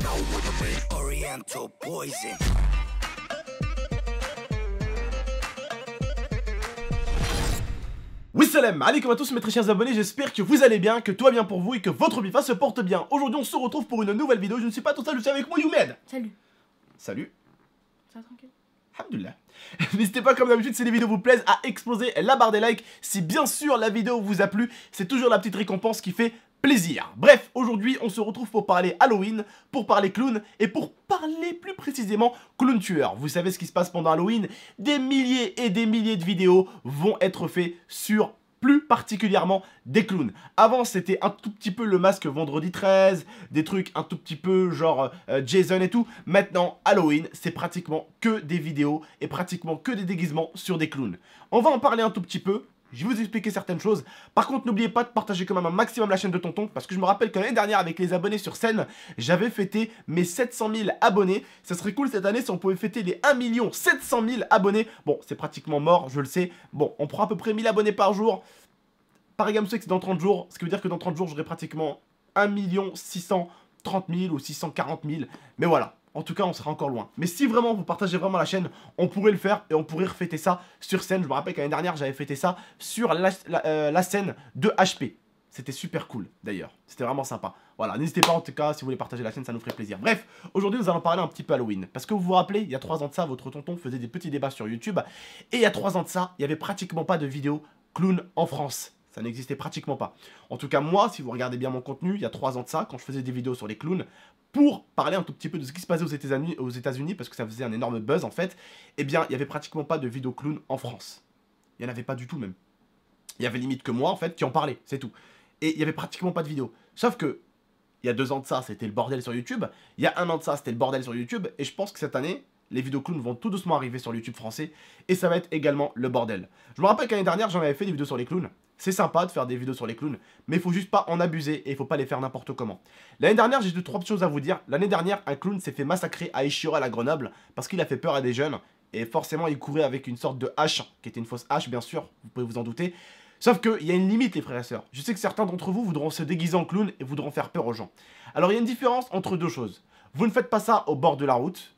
know what I mean. Oriental poison. Oui salam, alaikum à tous mes très chers abonnés, j'espère que vous allez bien, que tout va bien pour vous et que votre bifa se porte bien. Aujourd'hui on se retrouve pour une nouvelle vidéo, je ne suis pas tout seul, je suis avec moi Youmed. Salut. Salut. Ça va tranquille. Alhamdoulilah. N'hésitez pas comme d'habitude si les vidéos vous plaisent à exploser la barre des likes. Si bien sûr la vidéo vous a plu, c'est toujours la petite récompense qui fait plaisir. Bref, aujourd'hui on se retrouve pour parler Halloween, pour parler clown et pour parler plus précisément clown tueur. Vous savez ce qui se passe pendant Halloween, des milliers et des milliers de vidéos vont être faits sur plus particulièrement des clowns. Avant c'était un tout petit peu le masque vendredi 13, des trucs un tout petit peu genre Jason et tout. Maintenant Halloween c'est pratiquement que des vidéos et pratiquement que des déguisements sur des clowns. On va en parler un tout petit peu. Je vais vous expliquer certaines choses. Par contre, n'oubliez pas de partager quand même un maximum la chaîne de Tonton. Parce que je me rappelle que l'année dernière, avec les abonnés sur scène, j'avais fêté mes 700 000 abonnés. Ça serait cool cette année si on pouvait fêter les 1 700 000 abonnés. Bon, c'est pratiquement mort, je le sais. Bon, on prend à peu près 1000 abonnés par jour. Par exemple, c'est dans 30 jours. Ce qui veut dire que dans 30 jours, j'aurai pratiquement 1 630 000 ou 640 000. Mais voilà. En tout cas, on sera encore loin. Mais si vraiment vous partagez vraiment la chaîne, on pourrait le faire et on pourrait refêter ça sur scène. Je me rappelle qu'année dernière, j'avais fêté ça sur la scène de HP. C'était super cool d'ailleurs. C'était vraiment sympa. Voilà, n'hésitez pas en tout cas, si vous voulez partager la chaîne, ça nous ferait plaisir. Bref, aujourd'hui, nous allons parler un petit peu Halloween. Parce que vous vous rappelez, il y a 3 ans de ça, votre tonton faisait des petits débats sur YouTube. Et il y a 3 ans de ça, il n'y avait pratiquement pas de vidéos clown en France. Ça n'existait pratiquement pas. En tout cas, moi, si vous regardez bien mon contenu, il y a 3 ans de ça, quand je faisais des vidéos sur les clowns, pour parler un tout petit peu de ce qui se passait aux États-Unis, parce que ça faisait un énorme buzz en fait, eh bien, il n'y avait pratiquement pas de vidéos clowns en France. Il n'y en avait pas du tout même. Il y avait limite que moi en fait qui en parlait, c'est tout. Et il n'y avait pratiquement pas de vidéos. Sauf que, il y a 2 ans de ça, c'était le bordel sur YouTube. Il y a 1 an de ça, c'était le bordel sur YouTube. Et je pense que cette année, les vidéos clowns vont tout doucement arriver sur le YouTube français. Et ça va être également le bordel. Je me rappelle qu'année dernière, j'en avais fait des vidéos sur les clowns. C'est sympa de faire des vidéos sur les clowns, mais il faut juste pas en abuser et il faut pas les faire n'importe comment. L'année dernière, j'ai 2-3 choses à vous dire. L'année dernière, un clown s'est fait massacrer à Échirol à Grenoble parce qu'il a fait peur à des jeunes. Et forcément, il courait avec une sorte de hache, qui était une fausse hache, bien sûr, vous pouvez vous en douter. Sauf qu'il y a une limite, les frères et sœurs. Je sais que certains d'entre vous voudront se déguiser en clown et voudront faire peur aux gens. Alors, il y a une différence entre 2 choses. Vous ne faites pas ça au bord de la route.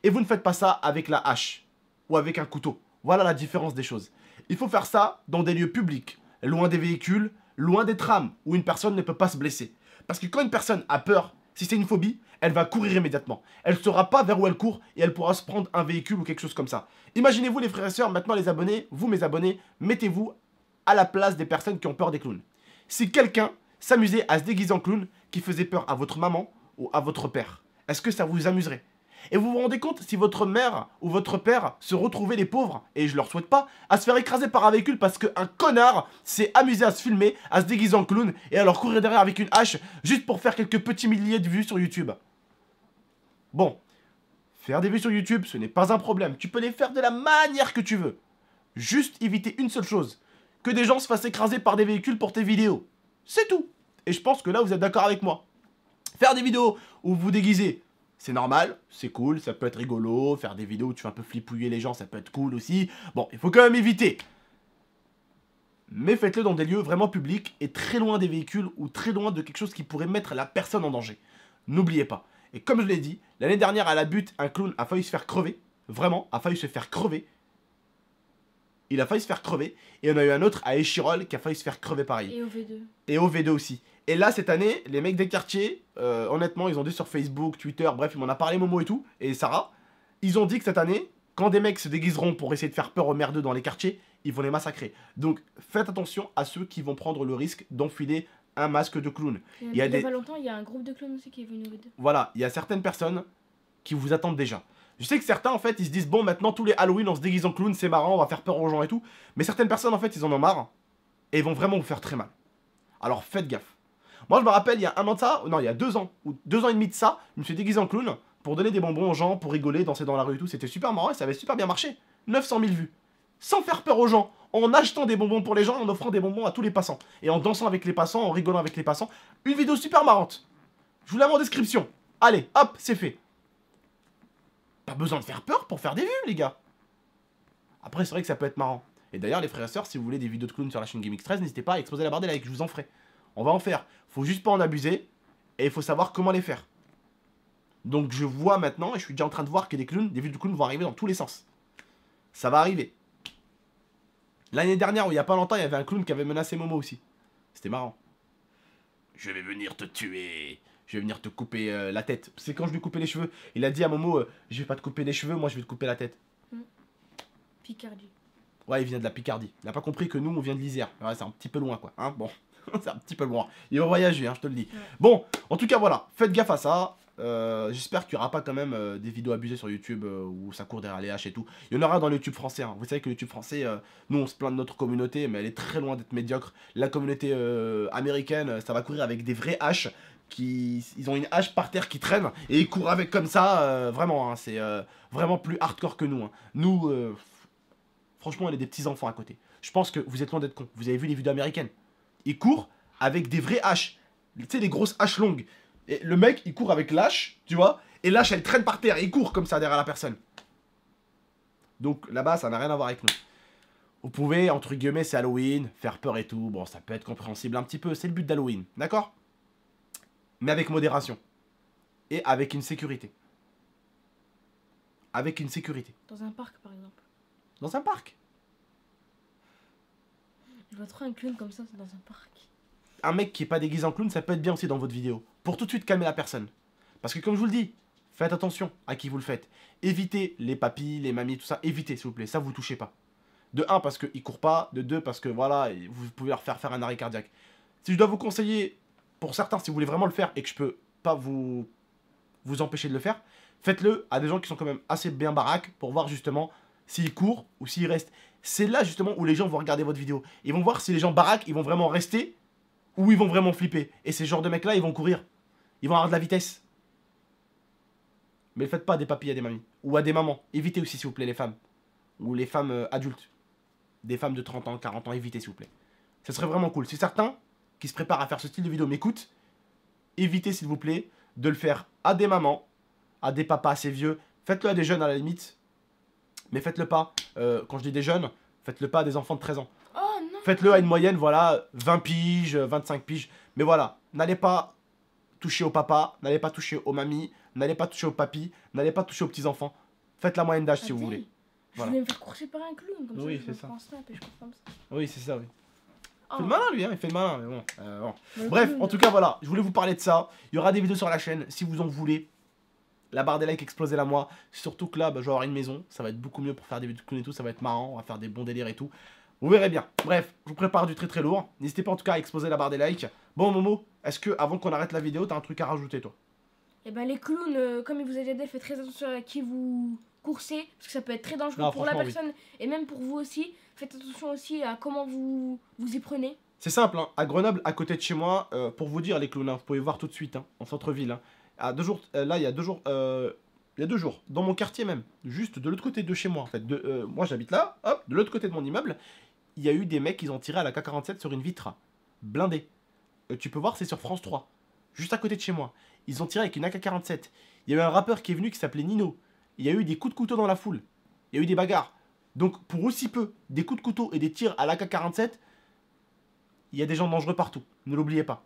Et vous ne faites pas ça avec la hache ou avec un couteau. Voilà la différence des choses. Il faut faire ça dans des lieux publics, loin des véhicules, loin des trams, où une personne ne peut pas se blesser. Parce que quand une personne a peur, si c'est une phobie, elle va courir immédiatement. Elle ne saura pas vers où elle court et elle pourra se prendre un véhicule ou quelque chose comme ça. Imaginez-vous les frères et sœurs, maintenant les abonnés, vous mes abonnés, mettez-vous à la place des personnes qui ont peur des clowns. Si quelqu'un s'amusait à se déguiser en clown qui faisait peur à votre maman ou à votre père, est-ce que ça vous amuserait ? Et vous vous rendez compte si votre mère ou votre père se retrouvaient les pauvres, et je leur souhaite pas, à se faire écraser par un véhicule parce qu'un connard s'est amusé à se filmer, à se déguiser en clown et à leur courir derrière avec une hache juste pour faire quelques petits milliers de vues sur YouTube. Bon, faire des vues sur YouTube, ce n'est pas un problème. Tu peux les faire de la manière que tu veux. Juste éviter une seule chose, que des gens se fassent écraser par des véhicules pour tes vidéos. C'est tout. Et je pense que là, vous êtes d'accord avec moi. Faire des vidéos où vous vous déguisez, c'est normal, c'est cool, ça peut être rigolo, faire des vidéos où tu fais un peu flipouiller les gens, ça peut être cool aussi. Bon, il faut quand même éviter. Mais faites-le dans des lieux vraiment publics et très loin des véhicules ou très loin de quelque chose qui pourrait mettre la personne en danger. N'oubliez pas. Et comme je l'ai dit, l'année dernière à la butte, un clown a failli se faire crever. Vraiment, a failli se faire crever. Il a failli se faire crever. Et on a eu un autre à Échirol qui a failli se faire crever pareil. Et au V2. Et au V2 aussi. Et là, cette année, les mecs des quartiers, honnêtement, ils ont dit sur Facebook, Twitter, bref, ils m'en a parlé Momo et tout, et Sarah, ils ont dit que cette année, quand des mecs se déguiseront pour essayer de faire peur aux merdeux dans les quartiers, ils vont les massacrer. Donc, faites attention à ceux qui vont prendre le risque d'enfiler un masque de clown. Il y a pas longtemps, il y a un groupe de clowns aussi qui est venu au V2. Voilà, il y a certaines personnes qui vous attendent déjà. Je sais que certains, en fait, ils se disent, bon, maintenant, tous les Halloween, on se déguise en clown, c'est marrant, on va faire peur aux gens et tout. Mais certaines personnes, en fait, ils en ont marre, et ils vont vraiment vous faire très mal. Alors, faites gaffe. Moi, je me rappelle, il y a 1 an de ça, non, il y a 2 ans, ou 2 ans et demi de ça, je me suis déguisé en clown pour donner des bonbons aux gens, pour rigoler, danser dans la rue et tout. C'était super marrant et ça avait super bien marché. 900 000 vues. Sans faire peur aux gens, en achetant des bonbons pour les gens, en offrant des bonbons à tous les passants. Et en dansant avec les passants, en rigolant avec les passants. Une vidéo super marrante. Je vous la mets en description. Allez, hop, c'est fait. Pas besoin de faire peur pour faire des vues, les gars. Après, c'est vrai que ça peut être marrant. Et d'ailleurs, les frères et sœurs, si vous voulez des vidéos de clown sur la chaîne GameX13, n'hésitez pas à exploser la barre des likes, je vous en ferai. On va en faire. Faut juste pas en abuser. Et il faut savoir comment les faire. Donc je vois maintenant, et je suis déjà en train de voir que des vidéos de clowns vont arriver dans tous les sens. Ça va arriver. L'année dernière, où il y a pas longtemps, il y avait un clown qui avait menacé Momo aussi. C'était marrant. Je vais venir te tuer. Je vais venir te couper la tête. C'est quand je lui coupais les cheveux. Il a dit à Momo, je vais pas te couper les cheveux, moi je vais te couper la tête. Picardie. Ouais, il vient de la Picardie. Il n'a pas compris que nous, on vient de l'Isère. Ouais, c'est un petit peu loin, quoi. Hein, bon, c'est un petit peu loin. Il va voyager, hein, je te le dis. Ouais. Bon, en tout cas, voilà. Faites gaffe à ça. J'espère qu'il n'y aura pas quand même des vidéos abusées sur YouTube où ça court derrière les haches et tout. Il y en aura dans le YouTube français. Hein. Vous savez que le YouTube français, nous, on se plaint de notre communauté, mais elle est très loin d'être médiocre. La communauté américaine, ça va courir avec des vraies haches. Ils ont une hache par terre qui traîne et ils courent avec comme ça. Vraiment, hein, c'est vraiment plus hardcore que nous. Hein. Nous... franchement, on est des petits enfants à côté. Je pense que vous êtes loin d'être cons. Vous avez vu les vidéos américaines. Ils courent avec des vraies haches. Tu sais, les grosses haches longues. Et le mec, il court avec l'hache, tu vois. Et l'hache, elle traîne par terre. Et il court comme ça derrière la personne. Donc là-bas, ça n'a rien à voir avec nous. Vous pouvez, entre guillemets, c'est Halloween, faire peur et tout. Bon, ça peut être compréhensible un petit peu. C'est le but d'Halloween. D'accord? Mais avec modération. Et avec une sécurité. Avec une sécurité. Dans un parc, par exemple. Dans un parc. Je vois trop un clown comme ça dans un parc. Un mec qui est pas déguisé en clown, ça peut être bien aussi dans votre vidéo. Pour tout de suite calmer la personne. Parce que comme je vous le dis, faites attention à qui vous le faites. Évitez les papis, les mamies, tout ça. Évitez s'il vous plaît, ça vous touchez pas. De 1 parce qu'ils courent pas, de 2 parce que voilà, vous pouvez leur faire un arrêt cardiaque. Si je dois vous conseiller, pour certains, si vous voulez vraiment le faire et que je peux pas vous empêcher de le faire, faites-le à des gens qui sont quand même assez bien baraques pour voir justement s'ils courent ou s'ils restent. C'est là justement où les gens vont regarder votre vidéo. Ils vont voir si les gens baraques, ils vont vraiment rester ou ils vont vraiment flipper. Et ces genres de mecs là, ils vont courir. Ils vont avoir de la vitesse. Mais ne faites pas à des papis, à des mamies. Ou à des mamans. Évitez aussi s'il vous plaît les femmes. Ou les femmes adultes. Des femmes de 30 ans, 40 ans, évitez s'il vous plaît. Ce serait vraiment cool. Si certains qui se préparent à faire ce style de vidéo m'écoutent, évitez s'il vous plaît de le faire à des mamans, à des papas assez vieux. Faites-le à des jeunes à la limite. Mais faites-le pas, quand je dis des jeunes, faites-le pas à des enfants de 13 ans. Oh non. Faites-le à une moyenne, voilà, 20 piges, 25 piges. Mais voilà, n'allez pas toucher au papa, n'allez pas toucher aux mamies, n'allez pas toucher aux papis, n'allez pas toucher aux petits-enfants. Faites la moyenne d'âge si vous voulez. Je Voilà. voulais me faire courser par un clown, comme Oui, ça c'est je ça. me prends un snap et je cours comme ça. Oui, c'est ça, oui. Oh. Il fait le malin lui, hein, il fait le malin, mais bon. Bon. Le Bref, clown. en tout cas, voilà, je voulais vous parler de ça. Il y aura des vidéos sur la chaîne, si vous en voulez. La barre des likes explosez-la moi. Surtout que là, bah, je vais avoir une maison. Ça va être beaucoup mieux pour faire des vidéos de clown et tout. Ça va être marrant. On va faire des bons délires et tout. Vous verrez bien. Bref, je vous prépare du très très lourd. N'hésitez pas en tout cas à exploser la barre des likes. Bon, Momo, est-ce que avant qu'on arrête la vidéo, t'as un truc à rajouter toi? Et ben les clowns, comme il vous a déjà dit, faites très attention à qui vous coursez. Parce que ça peut être très dangereux Non, pour la franchement, oui. personne et même pour vous aussi. Faites attention aussi à comment vous y prenez. C'est simple, hein. À Grenoble, à côté de chez moi, pour vous dire les clowns, hein, vous pouvez voir tout de suite, hein, en centre-ville. Hein. À 2 jours, là, il y a 2 jours. Il y a 2 jours, dans mon quartier même, juste de l'autre côté de chez moi en fait. Moi j'habite là, hop, de l'autre côté de mon immeuble, il y a eu des mecs qui ont tiré à la K-47 sur une vitre, blindée. Tu peux voir, c'est sur France 3, juste à côté de chez moi. Ils ont tiré avec une AK-47. Il y a eu un rappeur qui est venu qui s'appelait Nino. Il y a eu des coups de couteau dans la foule. Il y a eu des bagarres. Donc pour aussi peu, des coups de couteau et des tirs à l'AK-47, il y a des gens dangereux partout, ne l'oubliez pas.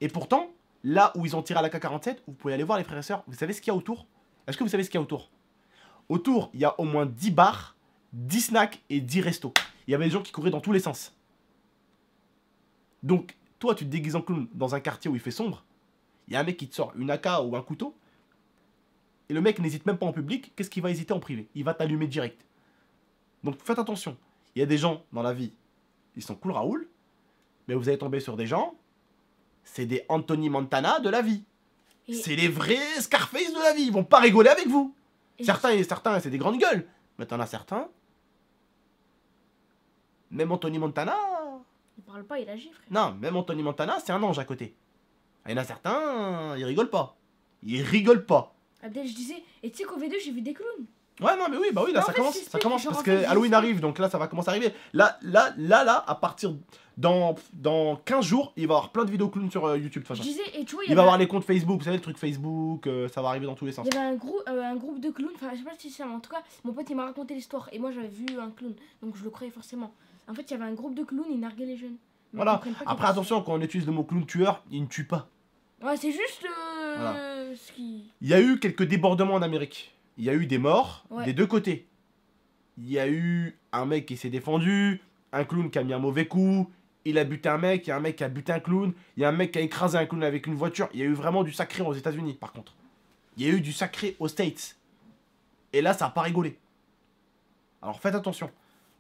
Et pourtant, là où ils ont tiré à l'AK-47, vous pouvez aller voir les frères et sœurs, vous savez ce qu'il y a autour? Est-ce que vous savez ce qu'il y a autour? Autour, il y a au moins 10 bars, 10 snacks et 10 restos. Il y avait des gens qui couraient dans tous les sens. Donc, toi, tu te déguises en clown dans un quartier où il fait sombre. Il y a un mec qui te sort une AK ou un couteau. Et le mec n'hésite même pas en public. Qu'est-ce qu'il va hésiter en privé? Il va t'allumer direct. Donc, faites attention. Il y a des gens dans la vie, ils sont cool Raoul. Mais vous allez tomber sur des gens, c'est des Anthony Montana de la vie. Et- C'est les vrais Scarface de la vie. Ils vont pas rigoler avec vous. Et Certains, c'est des grandes gueules. Mais t'en as certains. Même Anthony Montana. il parle pas, il agit, frère. Non, même Anthony Montana, c'est un ange à côté. Il y en a certains, ils rigolent pas. Ils rigolent pas. Abdel, je disais, et tu sais qu'au V2 j'ai vu des clowns. Ouais, non, mais oui, bah oui, là, Mais en ça fait, commence, c'est ça sûr commence que parce genre, que en fait, Halloween juste- arrive, donc là, ça va commencer à arriver. Là, à partir dans 15 jours, il va y avoir plein de vidéos clowns sur YouTube, de toute Je façon. disais, et tu vois, Il va y avoir les comptes Facebook, vous savez, le truc Facebook, ça va arriver dans tous les sens. il y avait un groupe de clowns, enfin je sais pas si c'est ça, mais en tout cas, mon pote il m'a raconté l'histoire et moi j'avais vu un clown, donc je le croyais forcément. En fait, il y avait un groupe de clowns, ils narguaient les jeunes. Mais Voilà. ils comprennent pas Après, qu'ils- attention, quand on utilise le mot clown tueur, il ne tue pas. Ouais, c'est juste Voilà. ce qui... Il y a eu quelques débordements en Amérique. Il y a eu des morts Ouais. des deux côtés. Il y a eu un mec qui s'est défendu, un clown qui a mis un mauvais coup, il a buté un mec, il y a un mec qui a buté un clown, il y a un mec qui a écrasé un clown avec une voiture. Il y a eu vraiment du sacré aux États-Unis, par contre. Il y a eu du sacré aux States. Et là, ça n'a pas rigolé. Alors faites attention.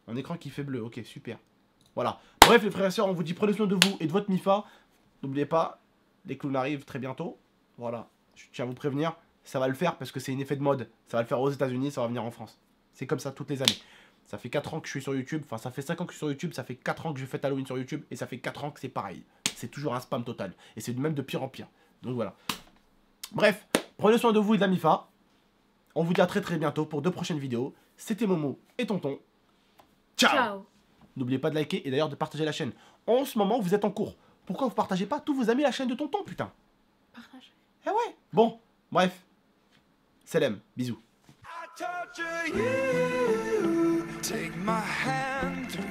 Un écran qui fait bleu, ok, super. Voilà. Bref, les frères et sœurs, on vous dit prenez soin de vous et de votre MIFA. N'oubliez pas, les clowns arrivent très bientôt. Voilà. Je tiens à vous prévenir, ça va le faire parce que c'est un effet de mode. Ça va le faire aux États-Unis, ça va venir en France. C'est comme ça toutes les années. Ça fait 4 ans que je suis sur YouTube. Enfin, ça fait 5 ans que je suis sur YouTube. Ça fait 4 ans que je fais Halloween sur YouTube. Et ça fait 4 ans que c'est pareil. C'est toujours un spam total. Et c'est même de pire en pire. Donc voilà. Bref, prenez soin de vous et de la MIFA. On vous dit à très très bientôt pour 2 prochaines vidéos. C'était Momo et Tonton. Ciao, Ciao. N'oubliez pas de liker et d'ailleurs de partager la chaîne. En ce moment, vous êtes en cours. Pourquoi vous partagez pas tous vos amis la chaîne de Tonton, putain? Partage. Eh ouais. Bon, bref. Salam, bisous. I torture you. Take my hand.